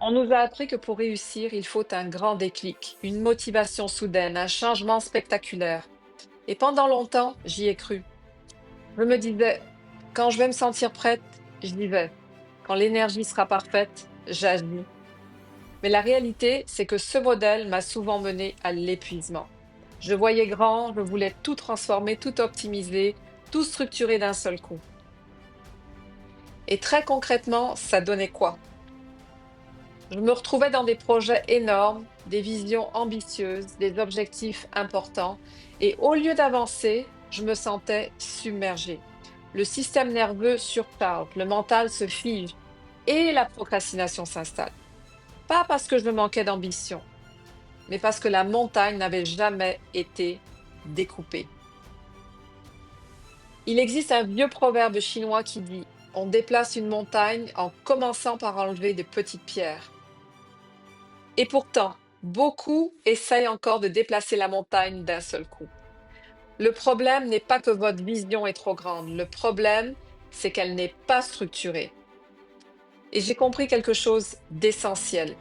On nous a appris que pour réussir, il faut un grand déclic, une motivation soudaine, un changement spectaculaire. Et pendant longtemps, j'y ai cru. Je me disais, quand je vais me sentir prête, j'y vais. Quand l'énergie sera parfaite, j'agis. Mais la réalité, c'est que ce modèle m'a souvent mené à l'épuisement. Je voyais grand, je voulais tout transformer, tout optimiser, tout structurer d'un seul coup. Et très concrètement, ça donnait quoi? Je me retrouvais dans des projets énormes, des visions ambitieuses, des objectifs importants, et au lieu d'avancer, je me sentais submergée. Le système nerveux surcharge, le mental se fige et la procrastination s'installe. Pas parce que je manquais d'ambition, mais parce que la montagne n'avait jamais été découpée. Il existe un vieux proverbe chinois qui dit: On déplace une montagne en commençant par enlever des petites pierres. Et pourtant, beaucoup essayent encore de déplacer la montagne d'un seul coup. Le problème n'est pas que votre vision est trop grande. Le problème, c'est qu'elle n'est pas structurée. Et j'ai compris quelque chose d'essentiel.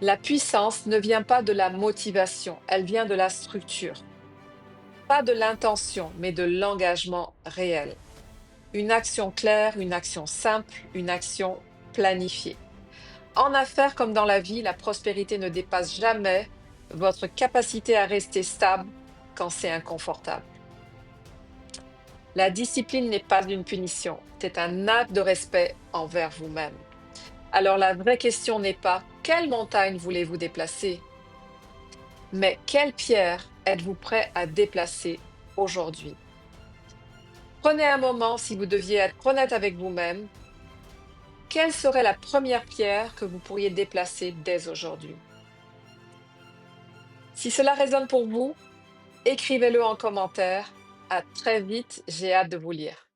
La puissance ne vient pas de la motivation, elle vient de la structure. Pas de l'intention, mais de l'engagement réel. Une action claire, une action simple, une action planifiée. En affaires comme dans la vie, la prospérité ne dépasse jamais votre capacité à rester stable quand c'est inconfortable. La discipline n'est pas une punition, c'est un acte de respect envers vous-même. Alors la vraie question n'est pas quelle montagne voulez-vous déplacer, mais quelle pierre êtes-vous prêt à déplacer aujourd'hui? Prenez un moment, si vous deviez être honnête avec vous-même, quelle serait la première pierre que vous pourriez déplacer dès aujourd'hui? Si cela résonne pour vous, écrivez-le en commentaire. À très vite, j'ai hâte de vous lire.